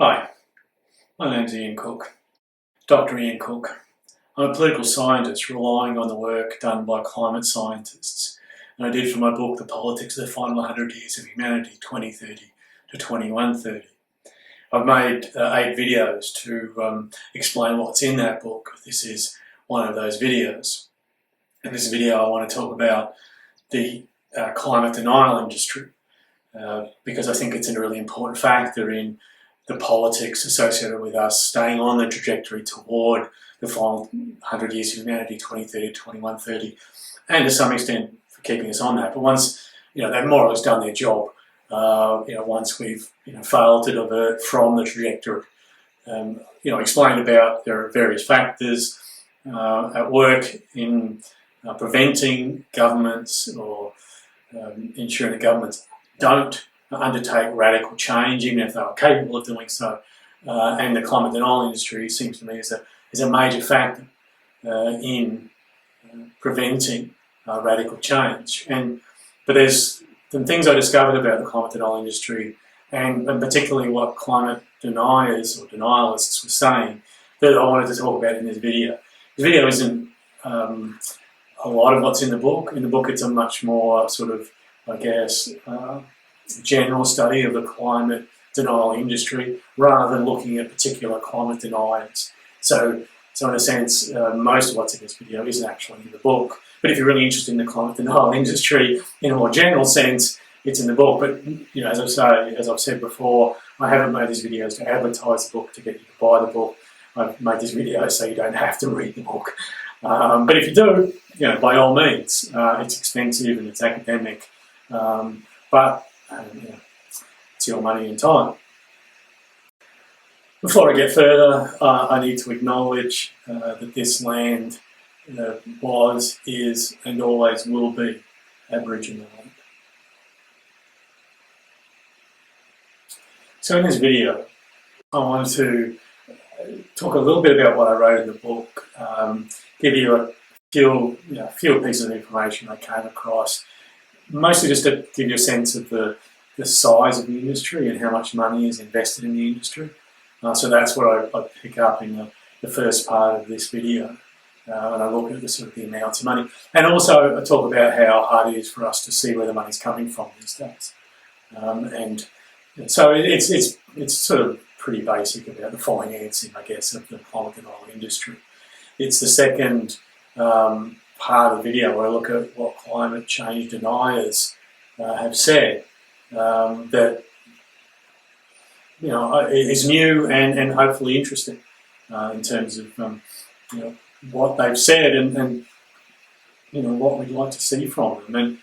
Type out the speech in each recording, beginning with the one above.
Hi, my name's Ian Cook, Dr. Ian Cook. I'm a political scientist relying on the work done by climate scientists, and I did for my book The Politics of the Final 100 Years of Humanity 2030 to 2130. I've made 8 videos to explain what's in that book. This is one of those videos. In this video I want to talk about the climate denial industry because I think it's a really important factor in the politics associated with us staying on the trajectory toward the final 100 years of humanity, 2030, 2130, and to some extent for keeping us on that. But once they've more or less done their job, once we've failed to divert from the trajectory, explained about there are various factors at work in preventing governments or ensuring that governments don't undertake radical change, even if they are capable of doing so. And the climate denial industry seems to me is a major factor in preventing radical change. But there's some things I discovered about the climate denial industry, and particularly what climate deniers or denialists were saying, that I wanted to talk about in this video. This video isn't a lot of what's in the book. In the book it's a much more sort of, I guess, general study of the climate denial industry rather than looking at particular climate deniers. So in a sense, most of what's in this video isn't actually in the book. But if you're really interested in the climate denial industry in a more general sense, it's in the book. But as I've said before, I haven't made these videos to advertise the book, to get you to buy the book. I've made this video so you don't have to read the book. But if you do, by all means, it's expensive and it's academic. But it's your money and time. Before I get further, I need to acknowledge that this land was, is, and always will be Aboriginal land. So in this video, I want to talk a little bit about what I wrote in the book, give you a few pieces of information I came across, mostly just to give you a sense of the size of the industry and how much money is invested in the industry. So that's what I pick up in the first part of this video, and I look at the amounts of money. And also I talk about how hard it is for us to see where the money's coming from these days. And so it's sort of pretty basic about the financing, I guess, of the climate denial industry. It's the second part of the video where I look at what climate change deniers have said that is new and hopefully interesting in terms of what they've said and what we'd like to see from them. And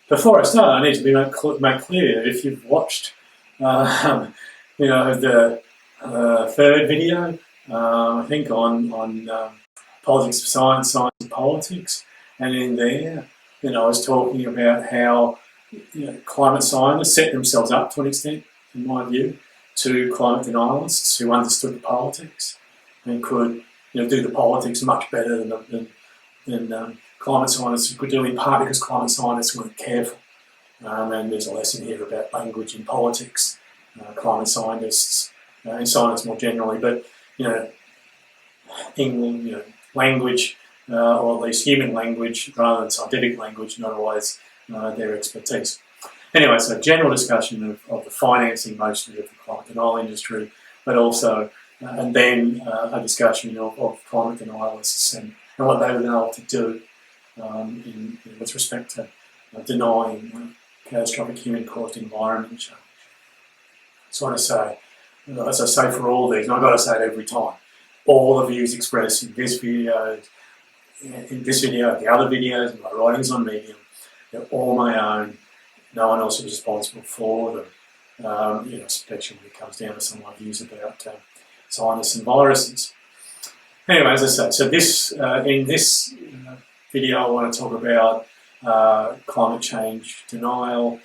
before I start, I need to make clear, if you've watched the third video, I think on politics of science, science of politics, and in there, I was talking about how climate scientists set themselves up to an extent, in my view, to climate denialists who understood the politics and could do the politics much better than climate scientists could do, in part because climate scientists weren't careful. And there's a lesson here about language in politics, climate scientists and science more generally, but English, language, or at least human language rather than scientific language, not always their expertise. Anyway, so general discussion of the financing mostly of the climate denial industry, but also, and then a discussion of climate denialists and what they've been able to do with respect to denying catastrophic human-caused environment change. So I want to say, as I say for all these, and I've got to say it every time, all the views expressed in this video, the other videos, and my writings on Medium, they're all my own. No one else is responsible for them, especially when it comes down to some of my views about scientists and viruses. Anyway, as I say, so in this video I want to talk about climate change denial,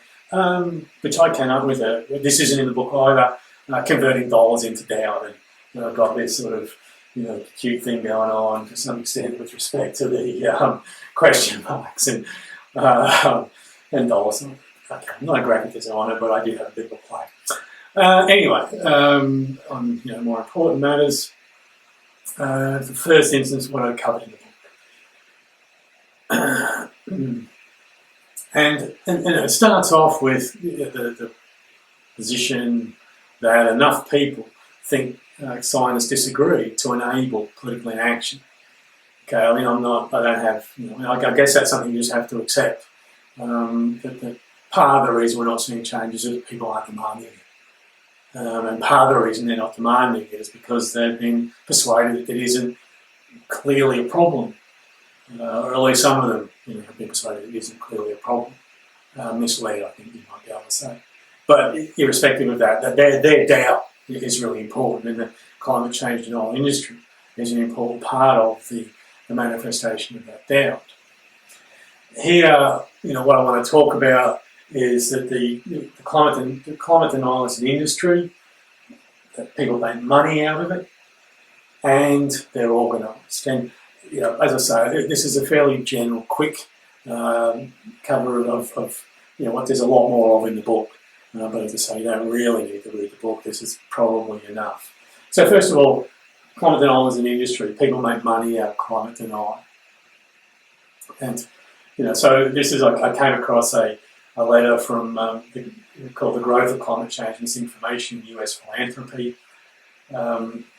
which I came up with. This isn't in the book either, converting dollars into doubt, and I've got this sort of cute thing going on to some extent with respect to the question marks and dollars. Okay, I'm not a graphic designer, but I do have a bit of a play. Anyway, on more important matters, the first instance, what I covered in the book. And it starts off with the position that enough people think scientists disagree to enable political inaction. Okay, I mean, I guess that's something you just have to accept. That part of the reason we're not seeing changes is that people aren't demanding it. And part of the reason they're not demanding it is because they've been persuaded that it isn't clearly a problem. Or at least some of them have been persuaded it isn't clearly a problem. Misled, I think you might be able to say. But irrespective of that, their doubt is really important, and the climate change denial industry is an important part of the manifestation of that doubt. Here, what I want to talk about is that the climate denial is an industry, that people make money out of it, and they're organised. And as I say, this is a fairly general, quick cover of what there's a lot more of in the book. But as I say, you don't really need to read the book. This is probably enough. So first of all, climate denial is an industry. People make money out of climate denial. And, so this is, I came across a letter from called The Growth of Climate Change Misinformation in US Philanthropy. I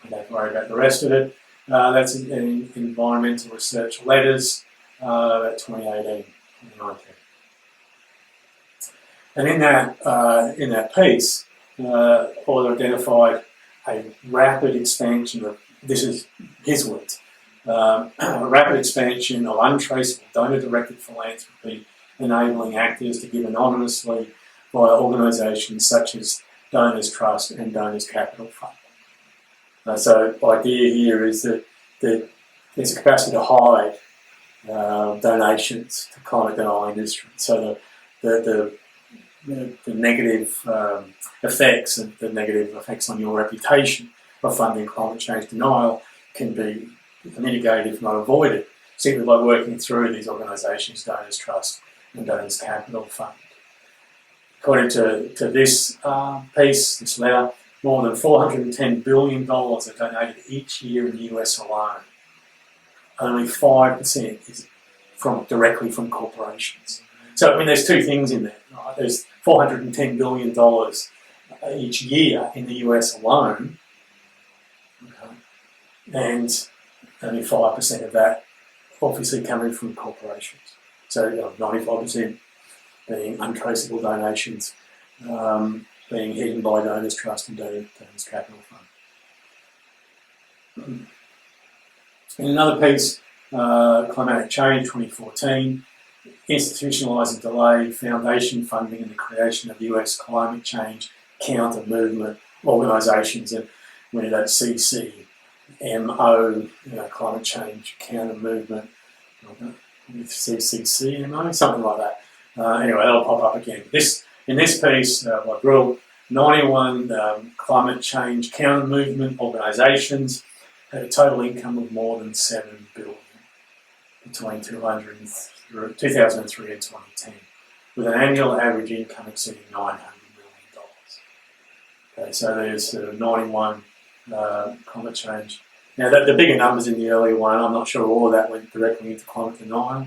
don't worry about the rest of it. That's in Environmental Research Letters, 2018, 2019. And in that piece, author identified a rapid expansion of, this is his words, a rapid expansion of untraceable donor-directed philanthropy, enabling actors to give anonymously via organisations such as Donors Trust and Donors Capital Fund. So the idea here is that there's a capacity to hide donations to climate denial industry. So the negative effects and the negative effects on your reputation of funding climate change denial can be mitigated, if not avoided, simply by working through these organisations, Donors Trust and Donors Capital Fund. According to this piece, this letter, more than $410 billion are donated each year in the US alone. Only 5% is directly from corporations. So, I mean, there's two things in there. Right? There's $410 billion each year in the US alone, okay? And only 5% of that obviously coming from corporations. So 95% being untraceable donations, being hidden by Donors Trust and Donors Capital Fund. In another piece, Climatic Change 2014, institutionalising delayed foundation funding and the creation of US climate change counter movement organisations, and where that CCMO, climate change counter movement, CCMO, something like that. Anyway, that'll pop up again. In this piece, by Brill, 91 climate change counter movement organisations had a total income of more than $7 billion between 2003 and 2010, with an annual average income exceeding $900 million. Okay, so there's 91 climate change. Now, the bigger numbers in the earlier one, I'm not sure all of that went directly into climate denial,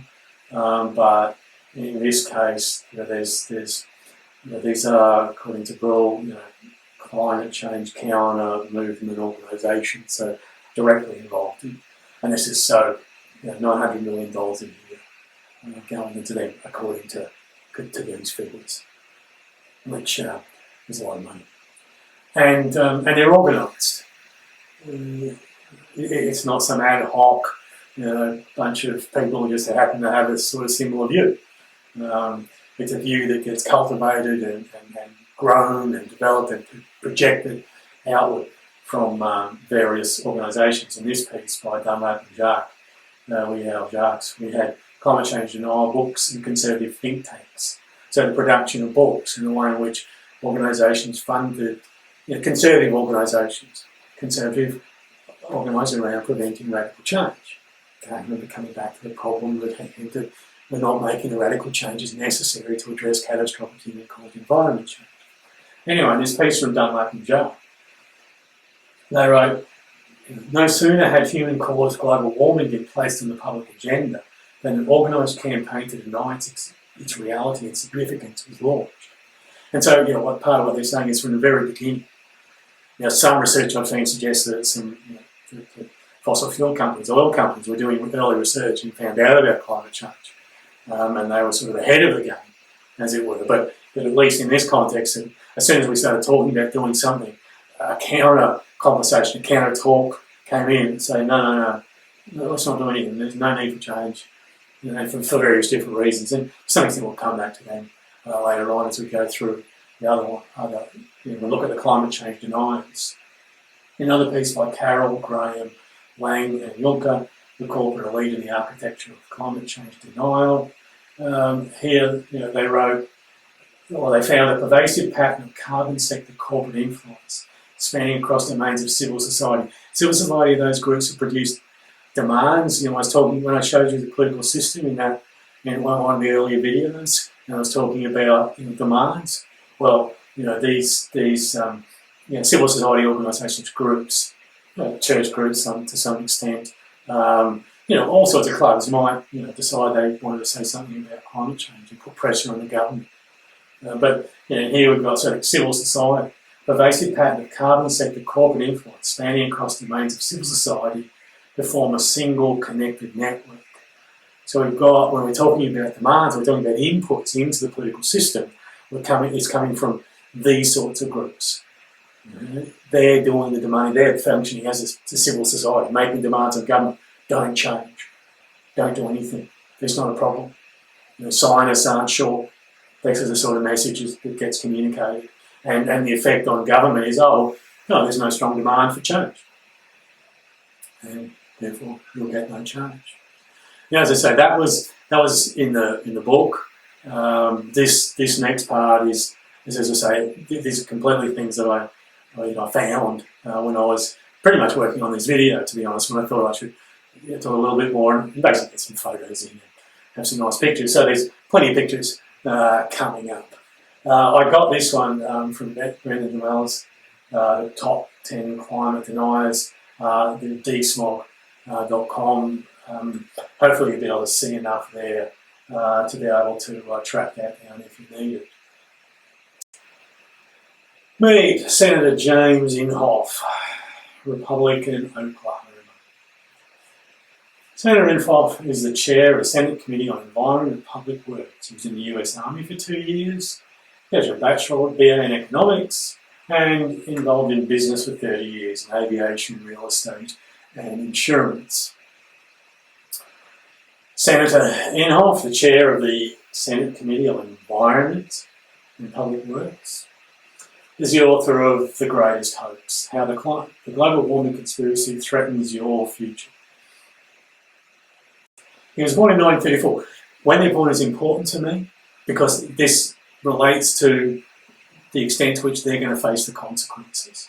but in this case, these are, according to Brill, climate change counter movement organisations, so directly involved in, and this is so $900 million a year going into them, according to these figures, which is a lot of money, and they're organised. It's not some ad hoc, bunch of people who just happen to have a sort of similar view. It's a view that gets cultivated and grown and developed and projected outward from various organisations. In this piece by Dunlap and Jacques, we had climate change denial books and conservative think tanks. So the production of books and the way in which organisations funded, conservative organisations, conservative organised around preventing radical change. Okay, and we're coming back to the problem that we're not making the radical changes necessary to address catastrophic human-caused environment change. Anyway, this piece from Dunlap and Joe, they wrote, no sooner had human-caused global warming been placed on the public agenda than an organised campaign to deny its reality and significance was launched. And so, what part of what they're saying is from the very beginning. Some research I've seen suggests that some the fossil fuel companies, oil companies, were doing early research and found out about climate change. And they were sort of ahead of the game, as it were. But at least in this context, as soon as we started talking about doing something, a counter conversation, a counter talk came in and say, no, let's not do anything. There's no need for change, for various different reasons. And some extent we'll come back to them later on as we go through the other one. We'll look at the climate change deniers. Another piece by Carroll, Graham, Lang and Yulka, the corporate elite in the architecture of climate change denial. Here, they wrote, they found a pervasive pattern of carbon sector corporate influence spanning across domains of civil society. Civil society are those groups who produce demands. I was talking, when I showed you the political system in one of the earlier videos, and I was talking about demands. Well, these civil society organisations, groups, church groups to some extent, all sorts of clubs might decide they wanted to say something about climate change and put pressure on the government. But here we've got sort of civil society, pervasive pattern of carbon sector corporate influence spanning across domains of civil society to form a single connected network. So we've got, when we're talking about demands, we're talking about inputs into the political system. It's coming from these sorts of groups. They're doing the demand, they're functioning as a civil society, making demands on government. Don't change. Don't do anything. There's not a problem. Scientists aren't sure. This is the sort of messages that gets communicated. And the effect on government is, there's no strong demand for change. And therefore you'll get no change. As I say, that was in the book. This next part is as I say, these are completely things that I found when I was pretty much working on this video, to be honest, when I thought I should talk a little bit more and basically get some photos in and have some nice pictures. So there's plenty of pictures coming up. I got this one from Brendan Denialist, top 10 climate deniers, the dsmog.com. Hopefully you'll be able to see enough there to be able to track that down if you need it. Meet Senator James Inhofe, Republican, Oklahoma. Senator Inhofe is the chair of the Senate Committee on Environment and Public Works. He was in the US Army for 2 years. He has a bachelor BA in economics and involved in business for 30 years in aviation, real estate and insurance. Senator Inhofe, the chair of the Senate Committee on Environment and Public Works, is the author of The Greatest Hoax, How the Global Warming Conspiracy Threatens Your Future. He was born in 1934. When they're born is important to me because this relates to the extent to which they're going to face the consequences.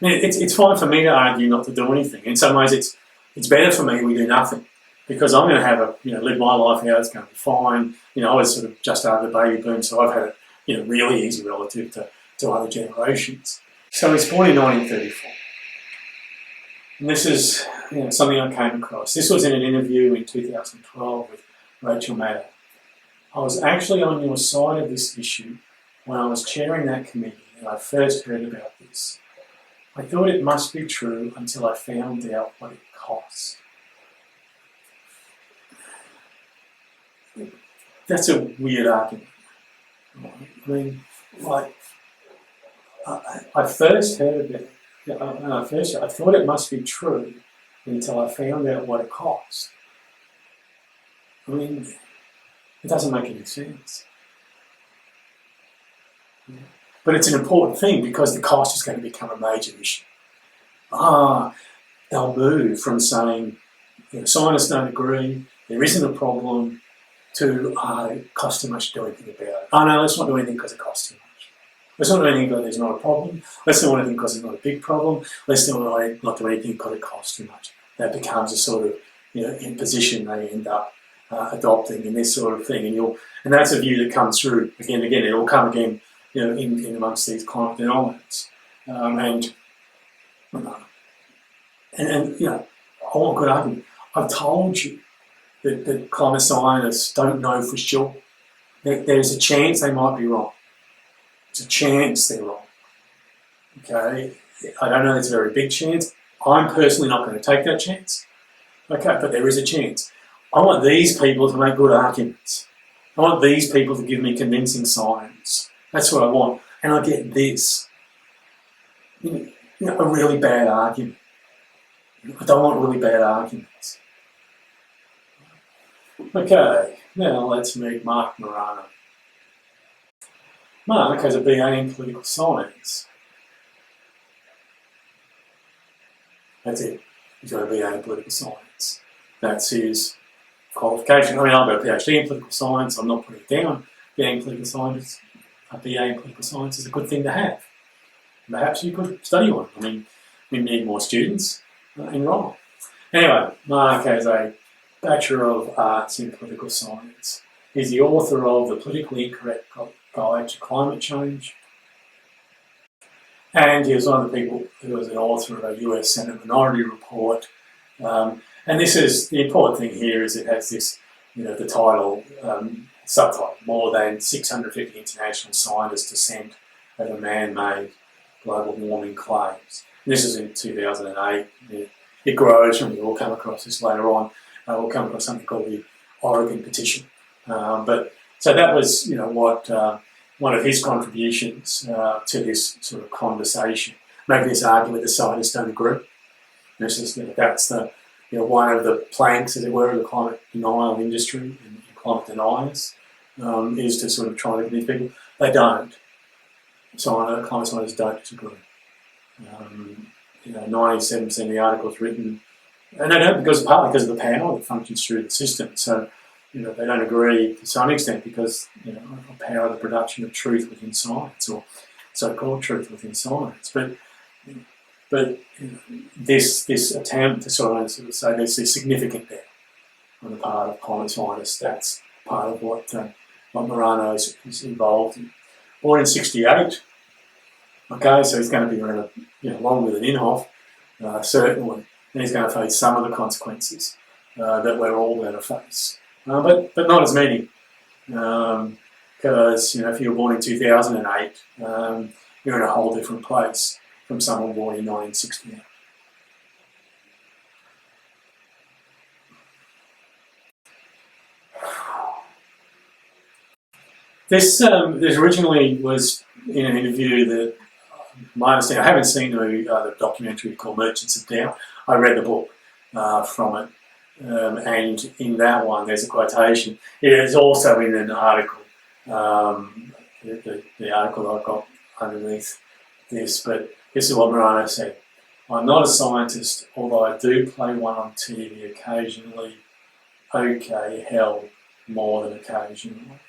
I mean, it's fine for me to argue not to do anything. In some ways, it's better for me we do nothing because I'm going to have live my life how it's going to be fine. I was sort of just after the baby boom, so I've had it really easy relative to other generations. So he was born in 1934. And this is something I came across. This was in an interview in 2012 with Rachel Maddow. I was actually on your side of this issue when I was chairing that committee and I first heard about this. I thought it must be true until I found out what it costs. That's a weird argument. I mean, I first heard about it. I thought it must be true until I found out what it cost. I mean, it doesn't make any sense. But it's an important thing because the cost is going to become a major issue. They'll move from saying, scientists don't agree, there isn't a problem, to it costs too much to do anything about it. No, let's not do anything because it costs too much. Let's not do anything because there's not a problem. Let's not do anything because it's not a big problem. Let's not do anything because it costs too much. That becomes a sort of imposition they end up adopting in this sort of thing. And that's a view that comes through again and again. It will come again in amongst these climate deniers. And I want a good argument. I've told you that climate scientists don't know for sure. There's a chance they might be wrong. There's a chance they're wrong. Okay, I don't know it's a very big chance. I'm personally not going to take that chance. Okay, but there is a chance. I want these people to make good arguments. I want these people to give me convincing science. That's what I want. And I get this. A really bad argument. I don't want really bad arguments. Okay, now let's meet Mark Moran. Mark has a BA in political science. That's it. He's got a BA in political science. That's his qualification. I mean, I've got a PhD in political science. I'm not putting it down. BA in political science, a BA in political science is a good thing to have. Perhaps you could study one. I mean, we need more students enroll. Anyway, Mark has a Bachelor of Arts in Political Science. He's the author of The Politically Incorrect Guide to Climate Change. And he was one of the people who was an author of a US Senate Minority Report. And this is, the important thing here is it has this, the title, subtitle, More Than 650 International Scientists Dissent Over Man-Made Global Warming Claims. And this is in 2008. It grows, and we'll come across this later on. We'll come across something called the Oregon Petition. So that was, what one of his contributions to this sort of conversation, making this argument that scientists don't agree. This is, that's the, one of the planks, as it were, of the climate denial industry and climate deniers, is to sort of try to convince people they don't. Climate scientists don't disagree. 97% of the articles written, and they don't partly because of the power that functions through the system. So, they don't agree to some extent because, of power the production of truth within science, or so-called truth within science. But this attempt to sort of say there's significant there on the part of climate scientists, that's part of what Moran is involved in. Born in 1968. Okay, so he's going to be around, longer than Inhofe, certainly, and he's going to face some of the consequences that we're all going to face, but not as many, because if you were born in 2008, you're in a whole different place from someone born in 1968. This originally was in an interview that, my understanding, I haven't seen the documentary called Merchants of Doubt. I read the book from it, and in that one there's a quotation. It is also in an article, the article I've got underneath this, but this is what Moran said. I'm not a scientist, although I do play one on TV occasionally. Okay, hell, more than occasionally.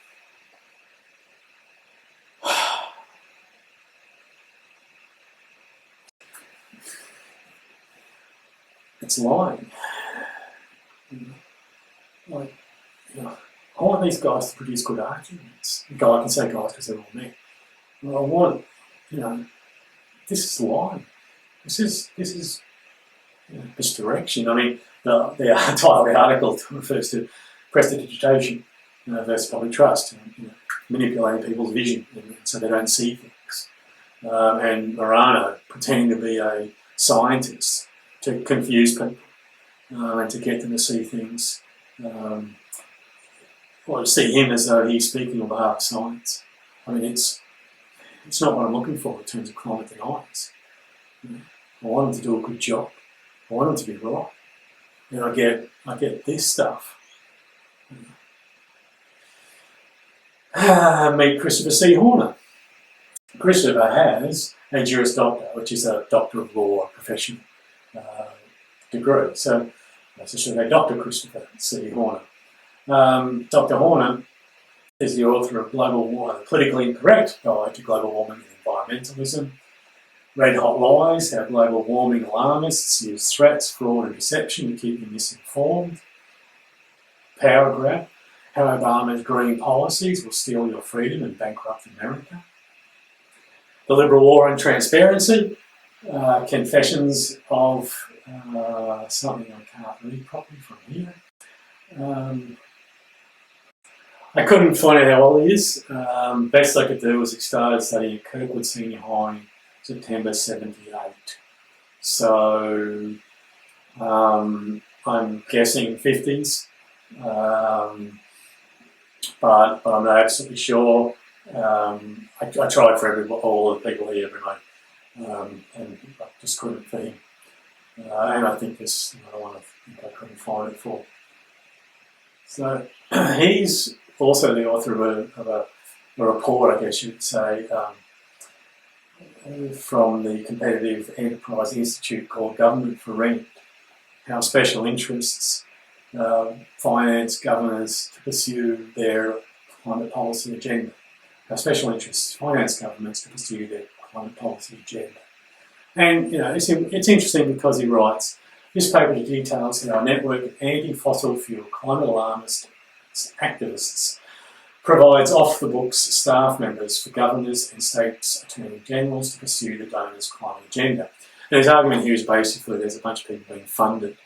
It's lying. I want these guys to produce good arguments. I can say guys because they're all men. I want, this is lying. This is misdirection. I mean, the title of the article refers to prestidigitation versus public trust, manipulating people's vision so they don't see things. And Moran pretending to be a scientist to confuse people and to get them to see things, or to see him as though he's speaking on behalf of science. I mean, it's not what I'm looking for in terms of climate deniers. I want them to do a good job. I want them to be right. And I get this stuff. Meet Christopher C. Horner. Christopher has a Juris Doctor, which is a Doctor of Law profession degree. So that's a Dr. Christopher C. Horner. Dr. Horner is the author of The Politically Incorrect Guide to Global Warming and Environmentalism, Red Hot Lies, How Global Warming Alarmists Use Threats, Fraud and Deception to Keep You Misinformed, Power Grab, How Obama's Green Policies Will Steal Your Freedom and Bankrupt America, The Liberal War on Transparency, Confessions of something I can't read properly from here. I couldn't find out how old he is. Best I could do was he started studying at Kirkwood Senior High in September 78. So I'm guessing 50s, but I'm not absolutely sure. I tried for all the people here, but and I just couldn't for him. And I think there's another one I couldn't find it for. So he's also the author of a report, I guess you would say, from the Competitive Enterprise Institute called Government for Rent, how special interests finance governments to pursue their climate policy agenda. How special interests finance governments to pursue their climate policy agenda. And it's interesting because he writes, this paper details how a network of anti-fossil fuel climate alarmist activists provides off-the-books staff members for governors and states' attorney generals to pursue the donors' climate agenda. And his argument here is basically there's a bunch of people being funded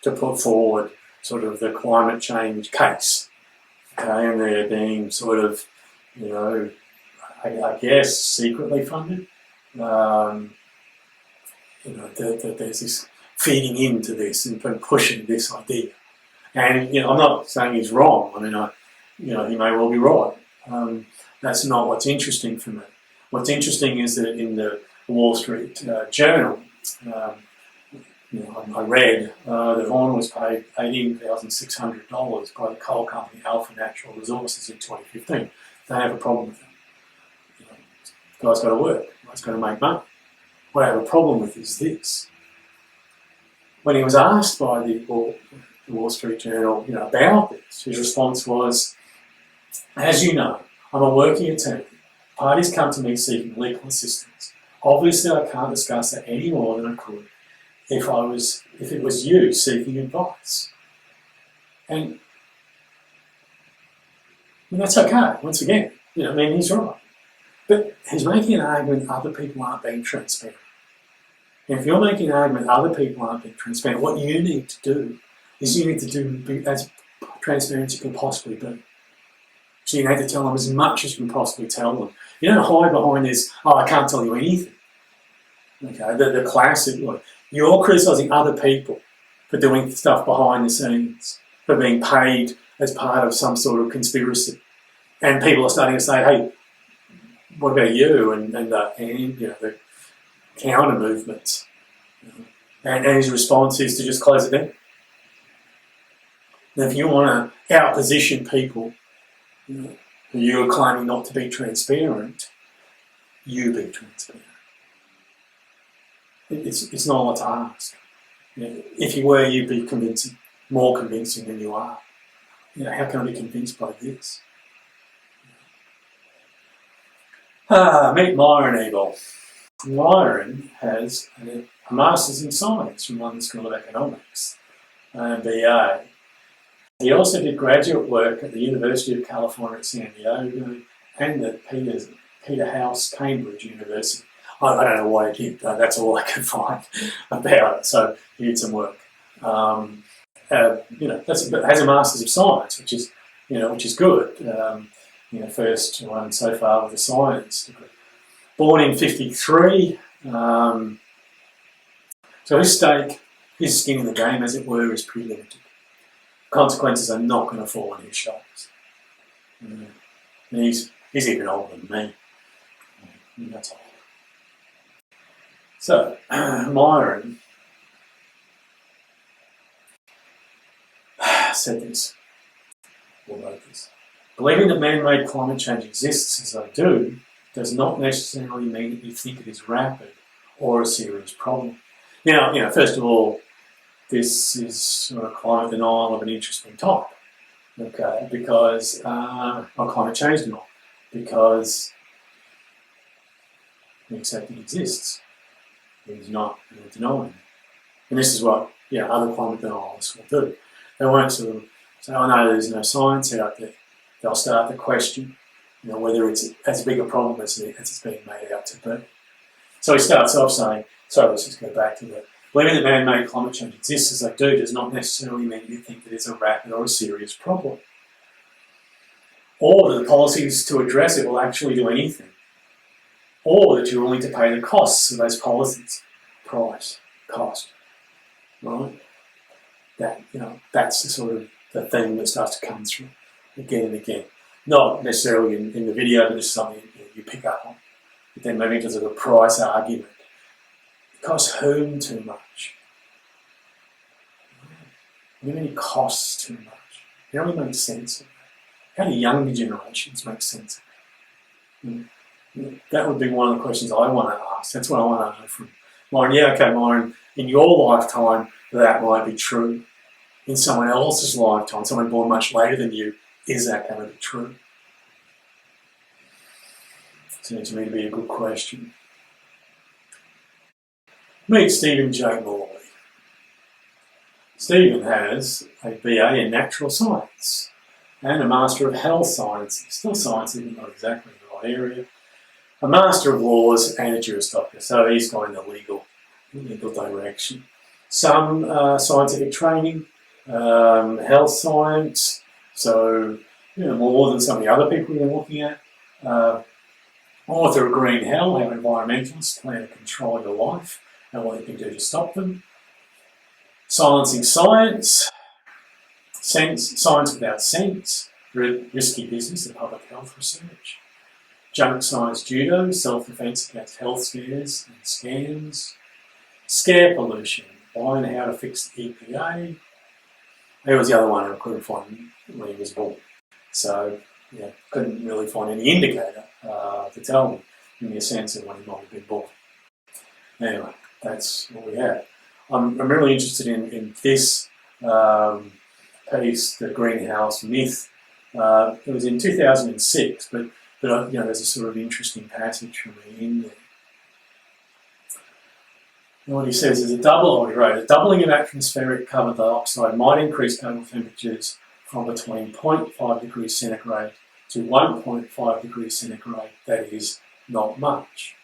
to put forward sort of the climate change case. Okay, and they're being sort of, I guess, secretly funded. That there's this feeding into this and pushing this idea. And, I'm not saying he's wrong. I mean, he may well be right. That's not what's interesting for me. What's interesting is that in the Wall Street Journal, I read that Horn was paid $18,600 by the coal company Alpha Natural Resources in 2015. They have a problem with it. The guy's got to work. The guy's got to make money. What I have a problem with is this. When he was asked by the Wall Street Journal, about this, his response was, as you know, I'm a working attorney. Parties come to me seeking legal assistance. Obviously, I can't discuss that any more than I could if it was you seeking advice. And that's okay. Once again, he's right. But he's making an argument other people aren't being transparent. And if you're making an argument other people aren't being transparent, what you need to do is you need to be as transparent as you can possibly be. So you need to tell them as much as you can possibly tell them. You don't hide behind this, I can't tell you anything. Okay, the classic one. You're criticising other people for doing stuff behind the scenes, for being paid as part of some sort of conspiracy. And people are starting to say, hey, what about you? And the counter movements. And his response is to just close it down. Now, if you want to outposition people who you're claiming not to be transparent, you be transparent. It's not a lot to ask. If you were, you'd be more convincing than you are. How can I be convinced by this? Meet Myron Eagle. Myron has a Master's in Science from London School of Economics, BA. He also did graduate work at the University of California at San Diego and at Peterhouse, Cambridge University. I don't know why he did, that's all I could find about it, so he did some work. Has a Master's of Science, which is good. First one so far with a science degree. Born in 1953, so his stake, his skin in the game, as it were, is pretty limited. Consequences are not going to fall on his shoulders. He's even older than me. That's all. So, Myron said this, or wrote this. Believing that man-made climate change exists as I do does not necessarily mean that you think it is rapid or a serious problem. Now, first of all, this is sort of climate denial of an interesting type, okay, because, or climate change denial, because we accept it exists. He's not denying it. And this is what other climate denialists will do. They won't sort of say, oh no, there's no science out there. They'll start the question, whether it's as big a problem as it's being made out to be. So he starts off saying, sorry, let's just go back to that. Believing that man-made climate change exists as they do does not necessarily mean you think that it's a rapid or a serious problem, or that the policies to address it will actually do anything, or that you're willing to pay the costs of those policies. Price, cost, right? That's the sort of the theme that starts to come through again and again. Not necessarily in the video, but just something you pick up on. But then moving to the price argument. It costs whom too much? What do you mean it costs too much? How do we make sense of that? How do younger generations make sense of it? That would be one of the questions I want to ask. That's what I want to know from Myron. Yeah, okay, Myron, in your lifetime, that might be true. In someone else's lifetime, someone born much later than you, is that going to be true? Seems to me to be a good question. Meet Stephen J. Morley. Stephen has a BA in Natural Science and a Master of Health Sciences. Still science, even not exactly the right area. A Master of Laws and a Juris Doctor. So he's going the legal direction. Some scientific training, health science, so more than some of the other people we're looking at. Author of Green Hell, how environmentalists plan to control your life and what you can do to stop them. Silencing Science, Science Without Sense, Risky Business and Public Health Research. Junk Science Judo, Self-Defense Against Health Scares and Scams. Scare Pollution, Why and How to Fix the EPA. There was the other one I couldn't find when he was born. So, couldn't really find any indicator to tell me, give me a sense of when he might have been born. Anyway, that's what we have. I'm really interested in this piece, The Greenhouse Myth. It was in 2006, but there's a sort of interesting passage for me in there. And what he says is a doubling of atmospheric carbon dioxide might increase global temperatures from between 0.5 degrees centigrade to 1.5 degrees centigrade. That is not much.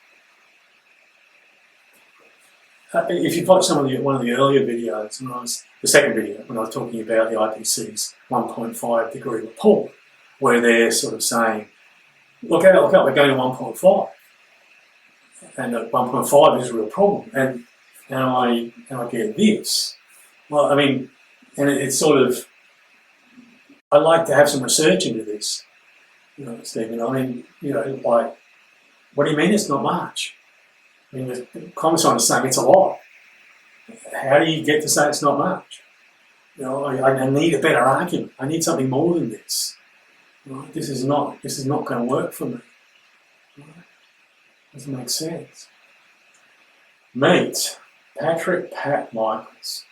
If you've watched one of the earlier videos, the second video, when I was talking about the IPCC's 1.5 degree report, where they're sort of saying, look out, we're going to 1.5. And that 1.5 is a real problem. And I get this. Well, I mean, and it's sort of, I'd like to have some research into this, Stephen. I mean, like, what do you mean it's not much? I mean, the climate scientists saying it's a lot. How do you get to say it's not much? I need a better argument. I need something more than this. Right? This is not going to work for me. Right? Doesn't make sense. Meet Patrick Pat Michaels.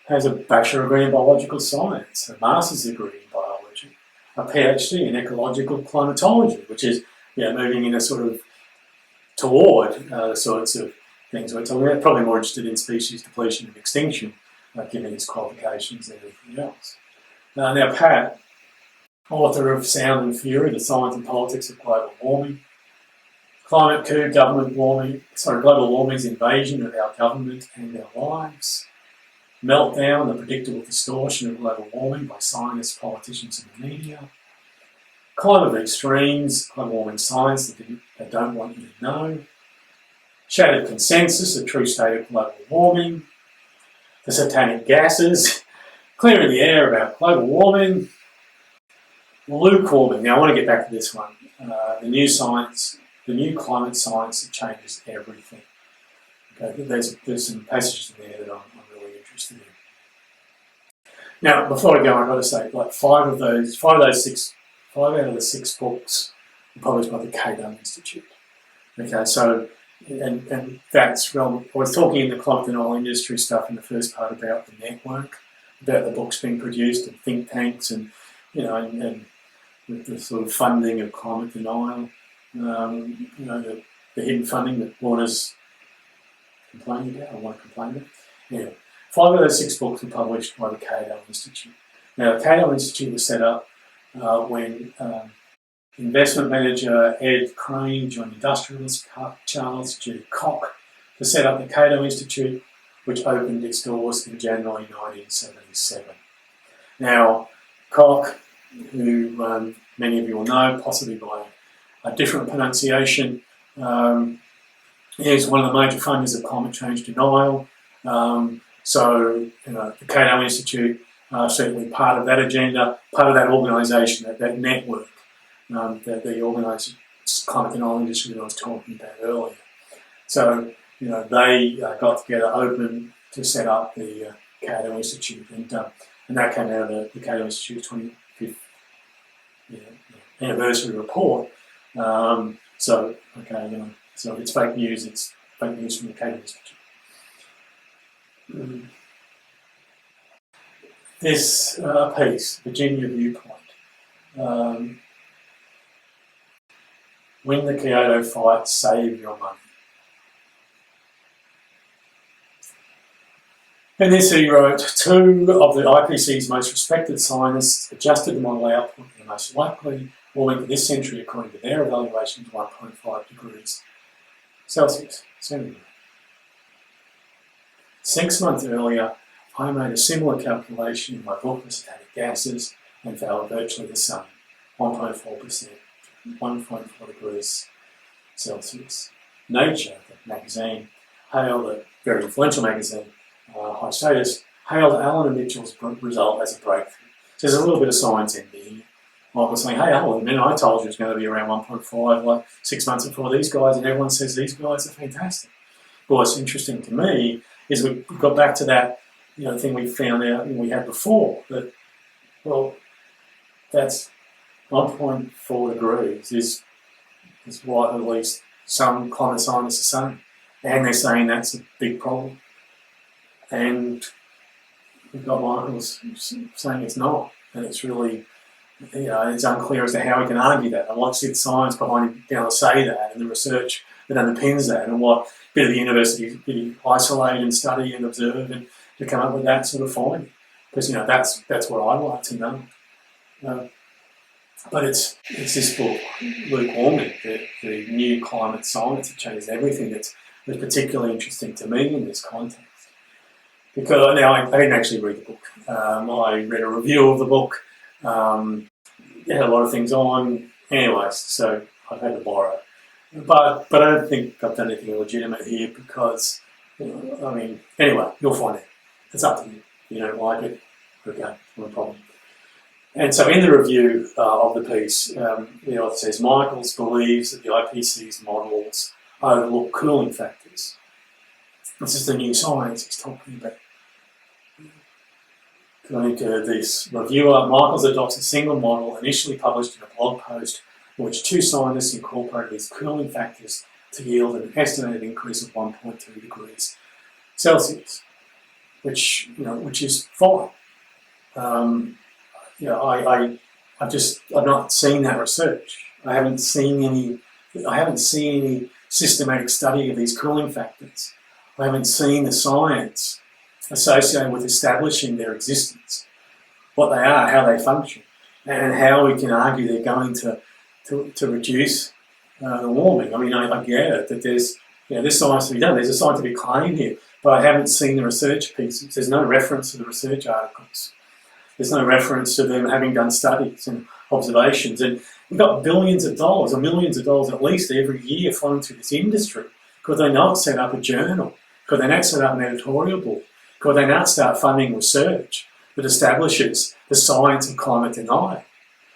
Has a bachelor degree in biological science, a master's degree in biology, a PhD in ecological climatology, which is moving in a sort of toward the sorts of things we're talking about. Probably more interested in species depletion and extinction, given his qualifications and everything else. Now Pat, author of Sound and Fury, The Science and Politics of Global Warming, Climate Coup, Global Warming's Invasion of Our Government and Our Lives, Meltdown, The Predictable Distortion of Global Warming by Scientists, Politicians and the Media, Climate Extremes, Global Warming Science that they don't want you to know, Shattered Consensus, The True State of Global Warming, The Satanic Gases, Clearing the Air About Global Warming, Lukewarming. Now I want to get back to this one. The new climate science that changes everything. Okay, there's some passages in there that I'm really interested in. Now, before I go, I've got to say, like five out of the six books were published by the KDL Institute. Okay, so and that's relevant. I was talking in the climate denial industry stuff in the first part about the network, about the books being produced and think tanks and and with the sort of funding of climate denial, the hidden funding that Warner's complaining about, or want to complain about. Yeah. 5 of those 6 books were published by the KDL Institute. Now, the KDL Institute was set up when investment manager Ed Crane joined industrialist Charles G. Koch to set up the KDL Institute, which opened its doors in January 1977. Now, Koch, who many of you will know, possibly by a different pronunciation, is one of the major funders of climate change denial. So, the KDL Institute certainly part of that agenda, part of that organisation, that network that the organised climate denial industry that I was talking about earlier. So, they got together open to set up the KDL Institute, and that came out of the KDL Institute's 25th anniversary report. So if it's fake news, it's fake news from the KDL Institute. This piece, Virginia Viewpoint. Win the Kyoto fight, save your money. In this he wrote, 2 of the IPCC's most respected scientists adjusted the model output for the most likely warming for this century according to their evaluation to 1.5 degrees Celsius centigrade. 6 months earlier, I made a similar calculation in my book for static gases and found virtually the same, 1.4%, 1.4 degrees Celsius. Nature, the magazine, hailed a very influential magazine, High Status, hailed Allen and Mitchell's result as a breakthrough. So there's a little bit of science in there. Michael's saying, hey, Allen, I told you it's going to be around 1.5 like 6 months before these guys, and everyone says these guys are fantastic. But what's interesting to me is we got back to that thing we found out we had before, that, well, that's 1.4 degrees is what at least some climate scientists are saying. And they're saying that's a big problem. And we've got Michael's saying it's not. And it's really, it's unclear as to how we can argue that. And what's the science behind him being able to say that, and the research that underpins that, and what bit of the university did he isolate and study and observe and to come up with that sort of finding. Because, that's what I'd like to know. But it's this book, Lukewarming, the new climate science that changes everything, that's particularly interesting to me in this context. Because now I didn't actually read the book. I read a review of the book. It had a lot of things on. Anyways, so I've had to borrow. But I don't think I've done anything illegitimate here because, anyway, you'll find it. It's up to you. You don't like it, okay, no problem. And so in the review of the piece, the author says, Michaels believes that the IPCC's models overlook cooling factors. This is the new science he's talking about. According to this reviewer, Michaels adopts a single model initially published in a blog post in which 2 scientists incorporated these cooling factors to yield an estimated increase of 1.2 degrees Celsius, which is fine. I've not seen that research. I haven't seen any systematic study of these cooling factors. I haven't seen the science associated with establishing their existence, what they are, how they function, and how we can argue they're going to reduce the warming. I get it that there's science to be done. There's a scientific claim here, but I haven't seen the research pieces. There's no reference to the research articles. There's no reference to them having done studies and observations. And we've got billions of dollars, or millions of dollars at least every year flowing through this industry. Could they not set up a journal? Could they not set up an editorial board? Could they not start funding research that establishes the science of climate denial?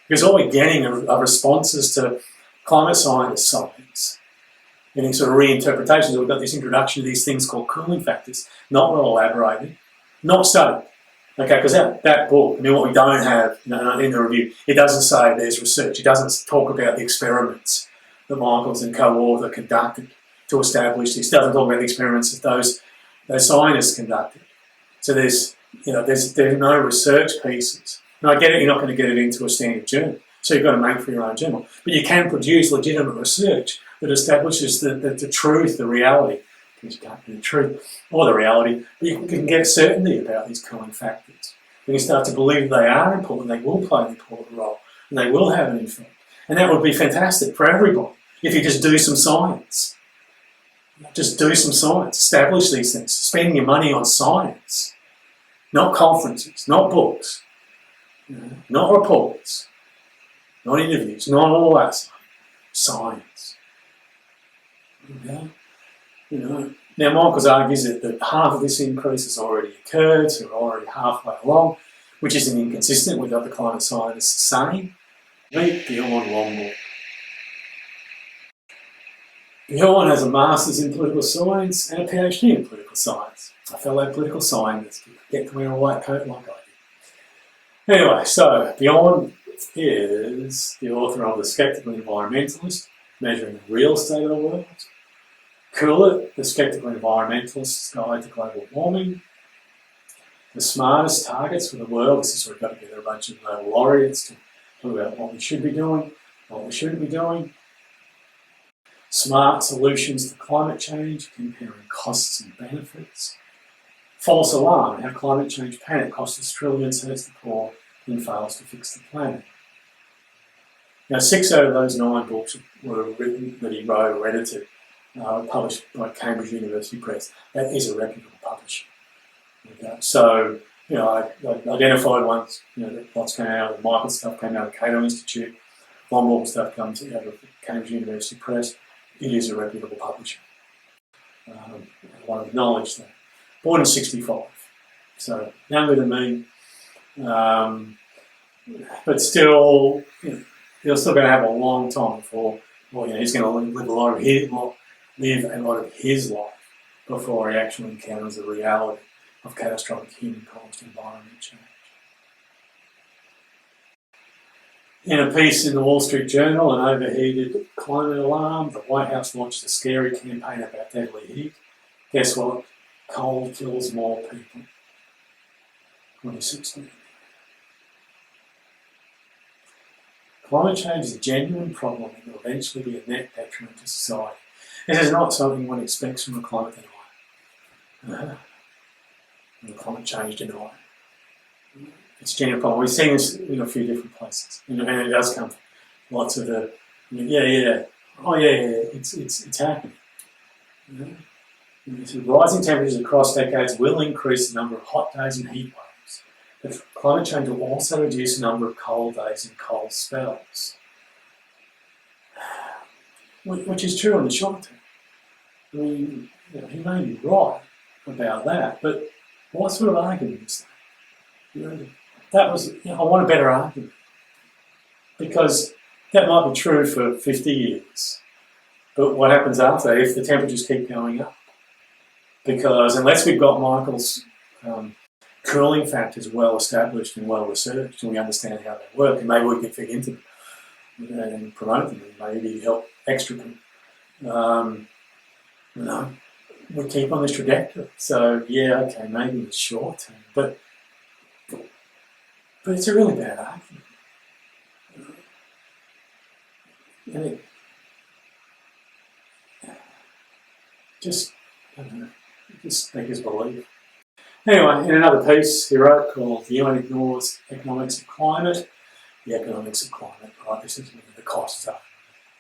Because all we're getting are responses to climate science science. Any sort of reinterpretations. We've got this introduction to these things called cooling factors, not well elaborated, not studied. Okay, because that book, what we don't have in the review, it doesn't say there's research. It doesn't talk about the experiments that Michaels and co-author conducted to establish this. It doesn't talk about the experiments that those scientists conducted. So there's no research pieces. And I get it, you're not going to get it into a standard journal. So you've got to make for your own journal. But you can produce legitimate research that establishes the truth, the reality. Because you can't get the truth or the reality, but you can get certainty about these cooling factors. When you start to believe they are important, they will play an important role. And they will have an effect. And that would be fantastic for everybody if you just do some science. Just do some science. Establish these things. Spend your money on science. Not conferences, not books, not reports, not interviews, not all that stuff. Science. Now Michaels argues that half of this increase has already occurred, so we're already halfway along, which isn't inconsistent with other climate scientists saying. Meet Bjorn Longmore. Bjorn has a master's in political science and a PhD in political science. A fellow political scientist who get to wear a white coat like I do. Anyway, so Bjorn is the author of The Skeptical Environmentalist, Measuring the Real State of the World. Cooler, The Skeptical Environmentalist's Guide to Global Warming. The Smartest Targets for the World. This is where we've got together a bunch of laureates to talk about what we should be doing, what we shouldn't be doing. Smart Solutions to Climate Change, comparing costs and benefits. False Alarm, How Climate Change Panic Costs us trillions, hurts the poor, and fails to fix the planet. Now, 6 out of those 9 books were written, that he wrote or edited, published by Cambridge University Press. That is a reputable publisher. Okay. So, I identified ones, lots came out of Michael stuff came out of the KDL Institute, Longmore stuff comes out of Cambridge University Press. It is a reputable publisher. I want to acknowledge that. Born in 65, so younger than me, but still, you're still going to have a long time before, he's going to live a lot of his life before he actually encounters the reality of catastrophic human-caused environmental change. In a piece in the Wall Street Journal, an overheated climate alarm, the White House launched a scary campaign about deadly heat. Guess what? Coal kills more people. 2016. Climate change is a genuine problem and will eventually be a net detriment to society. This is not something one expects from a climate denier. And climate change denier. It's a genuine problem. We've seen this in a few different places. And it does come from lots of the, it's happening. So rising temperatures across decades will increase the number of hot days and heat waves. But climate change will also reduce the number of cold days and cold spells. Which is true in the short term. He may be right about that, but what sort of argument is that? I want a better argument. Because that might be true for 50 years. But what happens after if the temperatures keep going up? Because unless we've got Michael's cooling factors well established and well researched and we understand how they work, and maybe we can fit into them and promote them and maybe help extricate them. We keep on this trajectory. So, maybe in the short term, but it's a really bad argument. And it just make us believe. Anyway, in another piece he wrote called The UN Ignores Economics of Climate, the economics of climate, right? This is the cost stuff.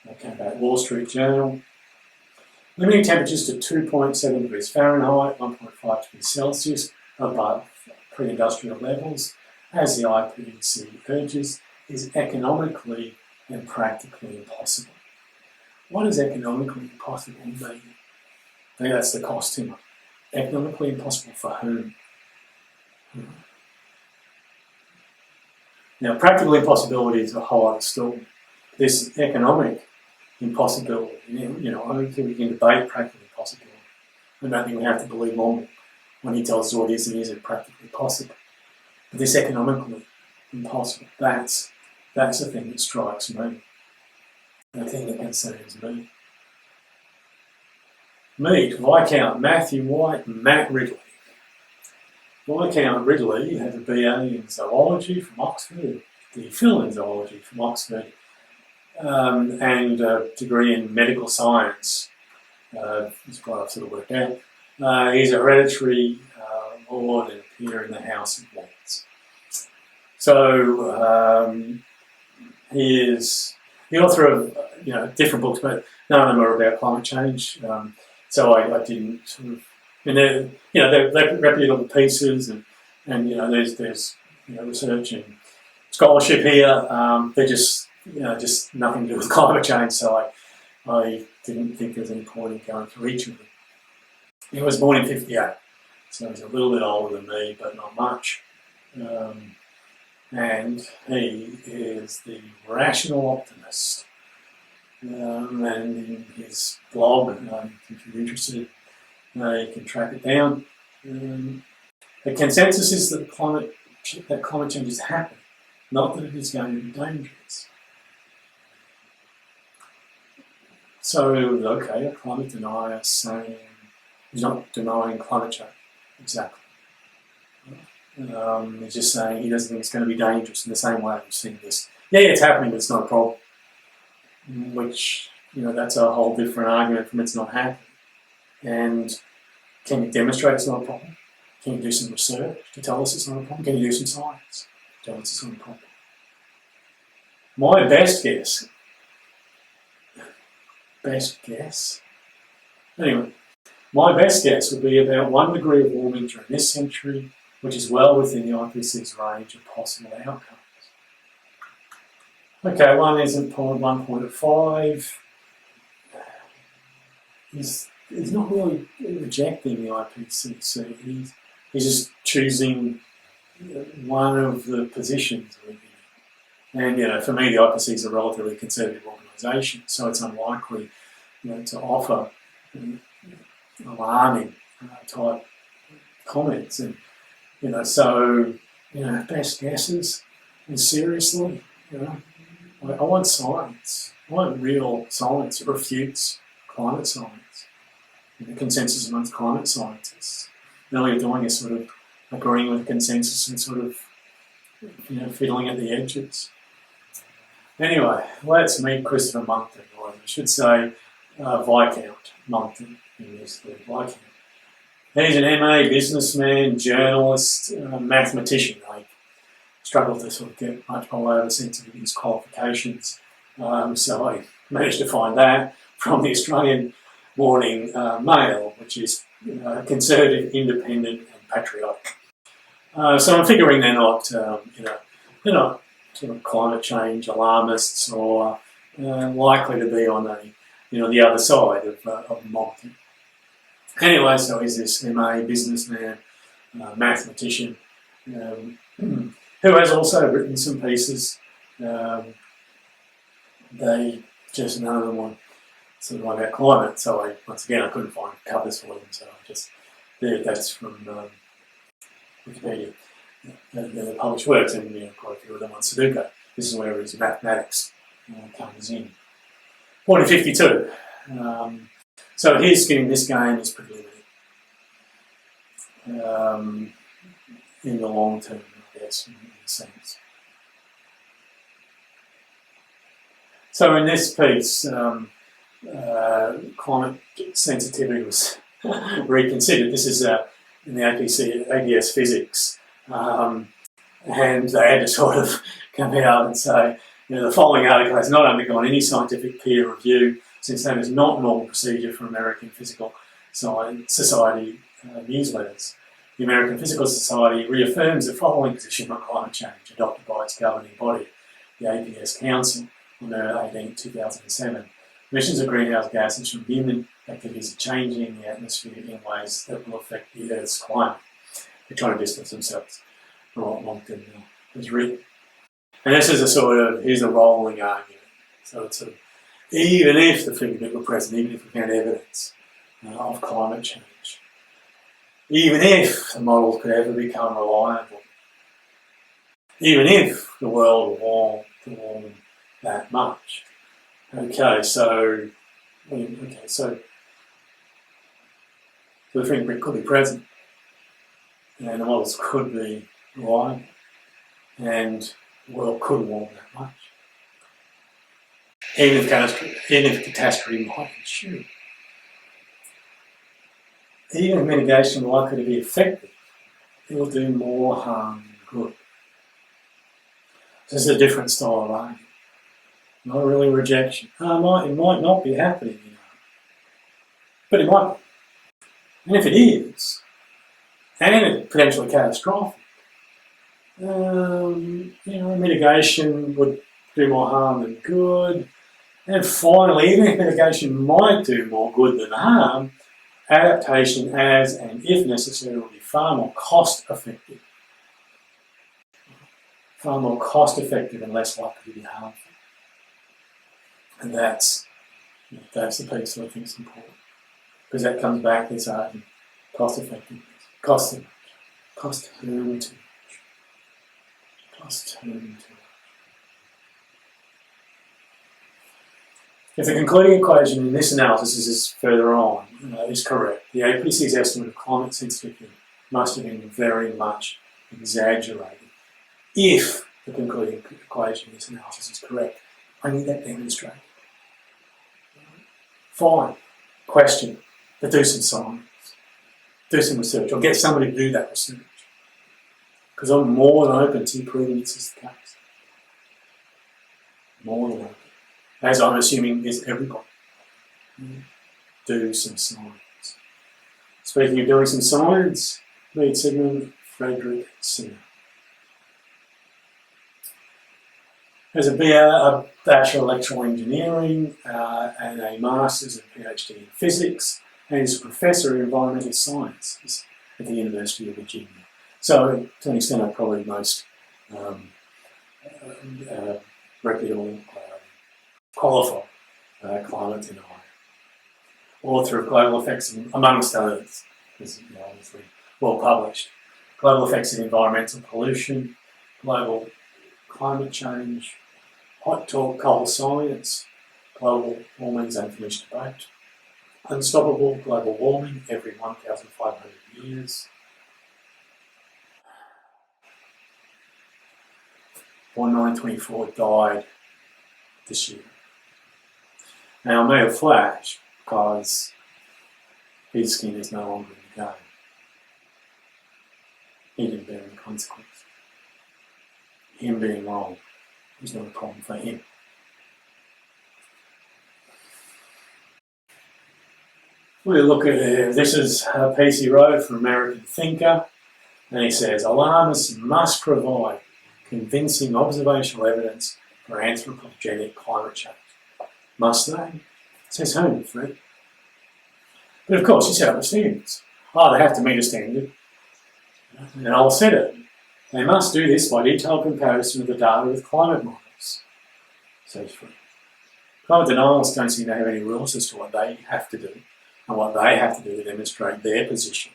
That came out Wall Street Journal. Limiting temperatures to 2.7 degrees Fahrenheit, 1.5 degrees Celsius above pre-industrial levels, as the IPCC urges, is economically and practically impossible. What does economically impossible mean? I think that's the cost to him. Economically impossible for whom? Now, practical impossibility is a whole other story. This economic impossibility, I don't think we can debate practical impossibility. I don't think we have to believe Longmore when he tells us what is and isn't practically possible. But this economically impossible, that's the thing that strikes me. The thing that concerns me. Meet Viscount Matthew White and Matt Ridley. Viscount Ridley had a BA in zoology from Oxford, the fill in zoology from Oxford, and a degree in medical science. It's quite I've sort of worked out. He's a hereditary lord and a peer in the House of Lords. So he is the author of different books, but none of them are about climate change. So I didn't sort of, and they're reputable pieces, and there's research and scholarship here. They're just nothing to do with climate change. So I didn't think there was any point in going through each of them. He was born in '58, so he's a little bit older than me, but not much. And he is the rational optimist. And in his blog, if you're interested, you can track it down. The consensus is that climate change is happening, not that it is going to be dangerous. So, okay, a climate denier saying he's not denying climate change, exactly. He's just saying he doesn't think it's going to be dangerous in the same way we've seen this. Yeah, it's happening, but it's not a problem. Which, that's a whole different argument from it's not happening. And can you demonstrate it's not a problem? Can you do some research to tell us it's not a problem? Can you do some science to tell us it's not a problem? My best guess, anyway, my best guess would be about 1 degree of warming during this century, which is well within the IPCC's range of possible outcomes. Okay, one is at 1.5. He's not really rejecting the IPCC. He's just choosing one of the positions. And for me, the IPCC is a relatively conservative organisation, so it's unlikely, to offer alarming type comments. And best guesses. And seriously, I want science. I want real science that refutes climate science. The consensus amongst climate scientists. And all you're doing is sort of agreeing with the consensus and sort of, fiddling at the edges. Anyway, let's meet Christopher Monckton, or I should say Viscount Monckton. He is the Viscount. He's an MA businessman, journalist, mathematician. I struggled to sort of get much more of a sense of his qualifications. So I managed to find that from the Australian Morning Mail, which is conservative, independent, and patriotic. So I'm figuring they're not sort of climate change alarmists or likely to be on the other side of Monckton. Anyway, so he's this MA businessman, mathematician, who has also written some pieces. None of them were sort of about climate, so I couldn't find covers for them, so that's from Wikipedia, the published works, and quite a few of them on Sudoku. This is where his mathematics comes in. Born in '52. So his skin in this game is pretty limited in the long term, I guess, in a sense. So in this piece, climate sensitivity was reconsidered. This is in the APS physics, and they had to sort of come out and say, the following article has not undergone any scientific peer review, since that is not normal procedure for American Physical Science Society newsletters. The American Physical Society reaffirms the following position on climate change adopted by its governing body, the APS Council, on November 18, 2007. Emissions of greenhouse gases from human activities are changing the atmosphere in ways that will affect the Earth's climate. They're trying to distance themselves from what Monckton has written. And this is here's a rolling argument. So it's even if the fingerprint were present, even if we found evidence of climate change, even if the models could ever become reliable, even if the world were warm that much. So the fingerprint could be present, and the models could be reliable, and the world could warm that much. Even if catastrophe might ensue. Even if mitigation is likely to be effective, it will do more harm than good. This is a different style of argument. not really rejection. It might not be happening, but it might be. And if it is, and it's potentially catastrophic, mitigation would do more harm than good. And finally, even if mitigation might do more good than harm, adaptation as and if necessary will be far more cost effective. Far more cost effective and less likely to be harmful. And that's the piece that I think is important. Because that comes back to this argument, cost effectiveness. Cost too much. Cost too much. Cost too much. If the concluding equation in this analysis is further on is correct, the APC's estimate of climate sensitivity must have been very much exaggerated. If the concluding equation in this analysis is correct, I need that demonstrated. Fine, question, but do some science, do some research, or get somebody to do that research. Because I'm more than open to proving this is the case. More than open. As I'm assuming is everybody. Do some science. Speaking of doing some science, read Sigmund Friedrich Singer. Has a Bachelor of Electrical Engineering and a Master's and PhD in Physics, and is a Professor in Environmental Sciences at the University of Virginia. So, to an extent, I'm probably most reputable, qualified climate denier. Author of Global Effects, amongst others, is obviously well published. Global Effects of Environmental Pollution, Global Climate Change, Hot Talk Coal Science, Global Warming's Unfinished Debate, Unstoppable Global Warming every 1,500 years, born 1924, died this year. Now, I made a flash because his skin is no longer in the game. He didn't bear any consequence. Him being wrong was not a problem for him. We look at this is a piece he wrote for American Thinker, and he says, alarmists must provide convincing observational evidence for anthropogenic climate change. Must they? Says whom, Fred? But of course, you set up the standards. They have to meet a standard. And I'll set it. They must do this by detailed comparison of the data with climate models. Says Fred. Climate denialists don't seem to have any rules as to what they have to do and what they have to do to demonstrate their position.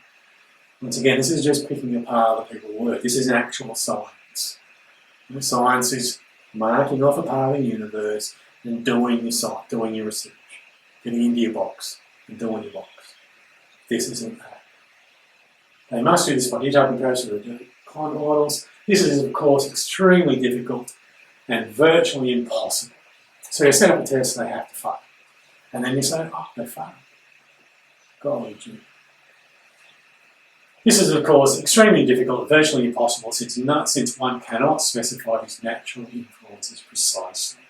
Once again, this is just picking apart other people's work. This is actual science. Science is marking off a part of the universe and doing your science, doing your research, getting into your box and doing your box. This isn't that. They must do this by detailed comparison of the climate models. This is, of course, extremely difficult and virtually impossible. So you set up a test and they have to fail. And then you say, they failed. Golly gee. This is, of course, extremely difficult and virtually impossible since one cannot specify his natural influences precisely.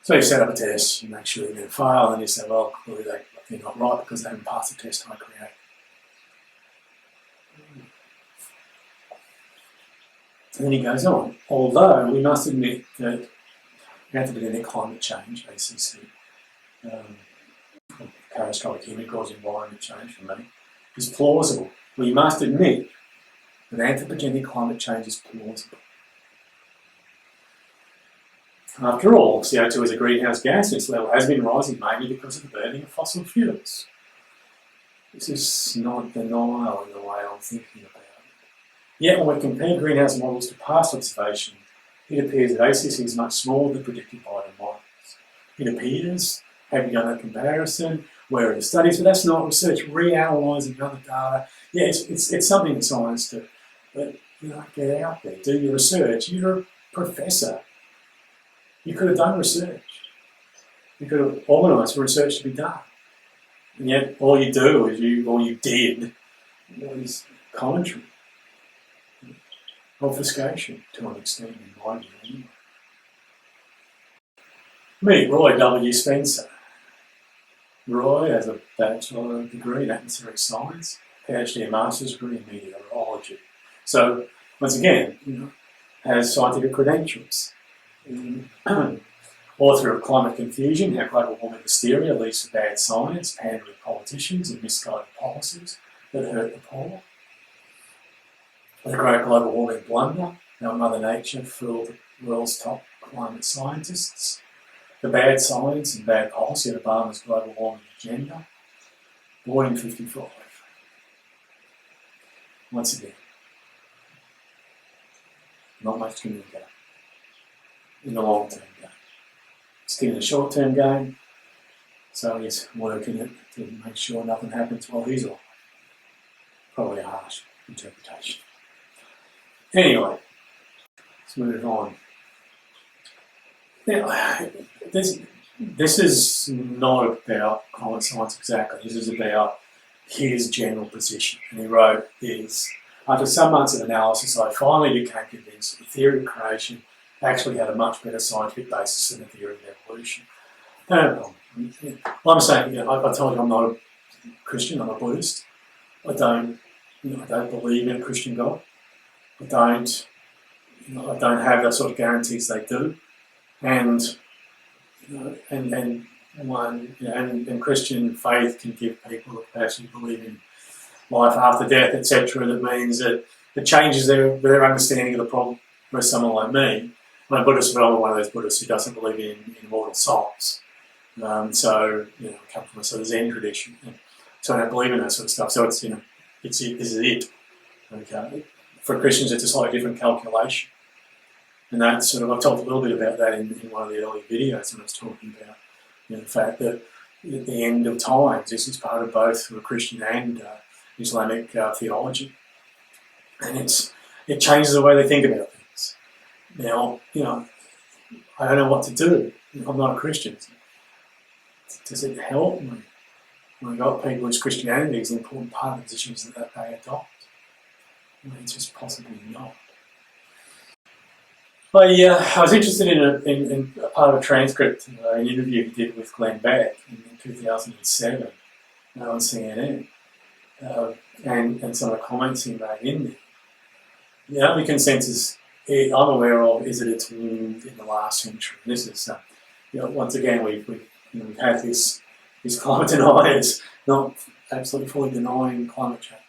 So you set up a test, you make sure they're going to fail, and you say, well, clearly they're not right because they haven't passed the test I created. And then he goes on, although we must admit that anthropogenic climate change, ACC, catastrophic human caused environment change for me, is plausible. We must admit that anthropogenic climate change is plausible. After all, CO2 is a greenhouse gas and its level has been rising mainly because of the burning of fossil fuels. This is not denial in the way I'm thinking about it. Yet when we compare greenhouse models to past observation, it appears that ACC is much smaller than predicted by the models. It appears, have you done a comparison? Where are the studies? But that's not research. Reanalyzing other data. Yeah, it's something that science do. But get out there, do your research. You're a professor. You could have done research. You could have organised for research to be done. And yet all you do is you did was commentary. Obfuscation to an extent in my view anyway. Meet Roy W. Spencer. Roy has a bachelor degree in atmospheric science, PhD and master's degree in meteorology. So, once again, has scientific credentials. Author of Climate Confusion, How Global Warming Hysteria Leads to Bad Science, Pandering Politicians and Misguided Policies That Hurt the Poor. The Great Global Warming Blunder, How Mother Nature Fooled the World's Top Climate Scientists. The Bad Science and Bad Policy of Obama's Global Warming Agenda. Born in 55. Once again, not much skin in the game, in the long-term game. Skin in the short-term game, so he's working it to make sure nothing happens while he's alive. Probably a harsh interpretation. Anyway, let's move on. Now, this is not about climate science exactly. This is about his general position. And he wrote this: after some months of analysis, I finally became convinced that the theory of creation actually had a much better scientific basis than the theory of evolution. I'm saying, I told you I'm not a Christian, I'm a Buddhist. I don't believe in a Christian God. I don't have the sort of guarantees they do. And Christian faith can give people the capacity to believe in life after death, etc. That means that it changes their understanding of the problem. Whereas someone like me, I'm a Buddhist, but I'm one of those Buddhists who doesn't believe in immortal souls. I come from a sort of Zen tradition, so I don't believe in that sort of stuff. So this is it. Okay, for Christians, it's a slightly different calculation. And that's sort of, I've talked a little bit about that in one of the early videos when I was talking about the fact that at the end of times, this is part of both sort of Christian and Islamic theology. And it changes the way they think about things. Now, I don't know what to do. I'm not a Christian. Does it help me when I've got people whose Christianity is an important part of the positions that they adopt? The answer is possibly not. I was interested in a part of a transcript, an interview he did with Glenn Beck in 2007 on CNN, and some of the comments he made in there. The only consensus I'm aware of is that it's moved in the last century. And this is, once again, we've had these climate deniers not absolutely fully denying climate change.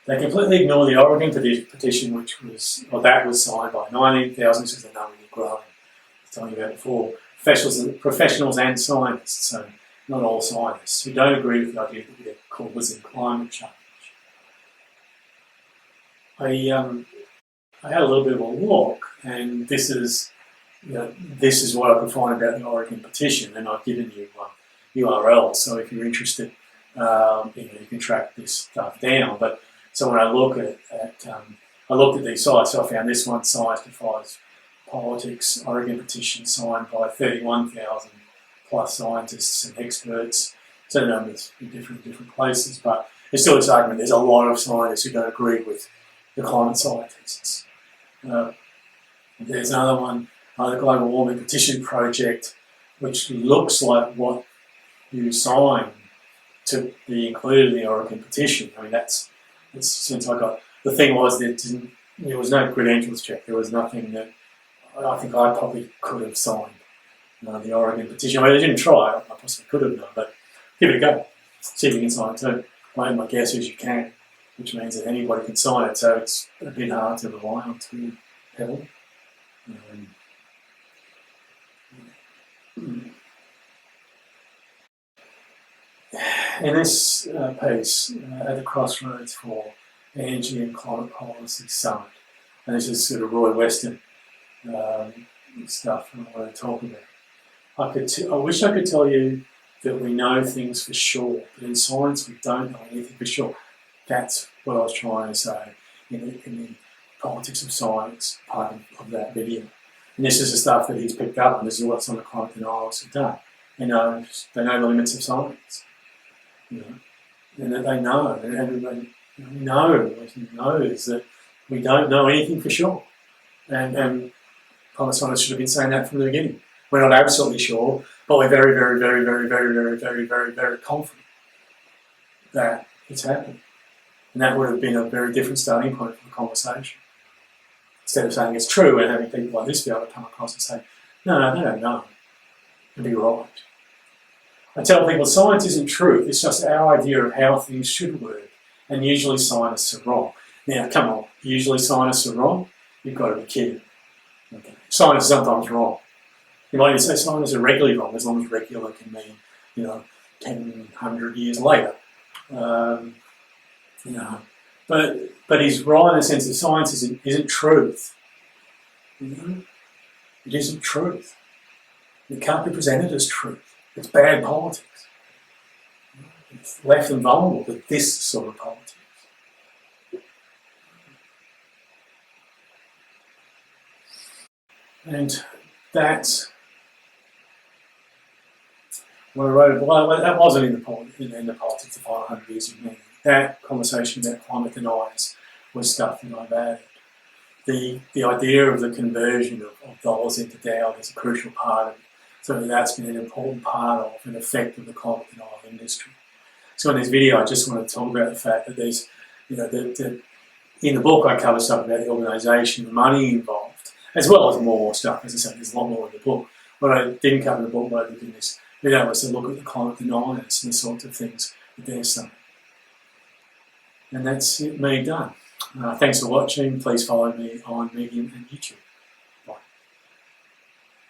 They completely ignore the Oregon Petition, that was signed by 19,000, which is the number you're growing. I was telling you about before. Professionals and scientists, so not all scientists, who don't agree with the idea that we're causing climate change. I had a little bit of a look, and this is what I could find about the Oregon Petition, and I've given you URLs, so if you're interested, you can track this stuff down. But so when I look I looked at these sites, so I found this one, Science Defies Politics, Oregon Petition, signed by 31,000 plus scientists and experts. So the numbers in different places, but there's still this argument. There's a lot of scientists who don't agree with the climate scientists. There's another one, the Global Warming Petition Project, which looks like what you signed to be included in the Oregon Petition. I mean, that's since I got, the thing was that there was no credentials check. There was nothing that I think I probably could have signed the Oregon Petition. I mean, I didn't try. I possibly could have done, but give it a go. See if you can sign it too. My guess is you can, which means that anybody can sign it. So it's a bit hard to rely on too heavily. In this piece, at the Crossroads for Energy and Climate Policy Summit, and this is sort of Roy Weston stuff I want to talk about. I wish I could tell you that we know things for sure, but in science we don't know anything for sure. That's what I was trying to say in the politics of science part of that video. And this is the stuff that he's picked up, and this is what some of the climate denialists have done. They know the limits of science. And that they know, and everybody knows that we don't know anything for sure. And climate scientists should have been saying that from the beginning. We're not absolutely sure, but we're very, very, very, very, very, very, very, very, very confident that it's happening. And that would have been a very different starting point for the conversation. Instead of saying it's true and having people like this be able to come across and say, no, they don't know. And be right. I tell people science isn't truth, it's just our idea of how things should work. And usually scientists are wrong. Now, come on, usually scientists are wrong? You've got to be kidding. Okay. Scientists are sometimes wrong. You might even say scientists are regularly wrong, as long as regular can mean, 10, 100 years later. But he's right in the sense that science isn't truth. It isn't truth. It can't be presented as truth. It's bad politics. It's left them vulnerable to this sort of politics. And that's what I wrote. Well, that wasn't in the politics of 500 years of meaning. That conversation about climate deniers was stuff that I've added. The idea of the conversion of dollars into doubt is a crucial part of it. So that's been an important part of an effect of the climate denial industry. So in this video, I just want to talk about the fact that there's, in the book I cover stuff about the organisation, the money involved, as well as more stuff. As I said, there's a lot more in the book. What I didn't cover in the book, what I did in this video was to look at the climate deniers and the sorts of things that they're saying. And that's me done. Thanks for watching. Please follow me on Medium and YouTube.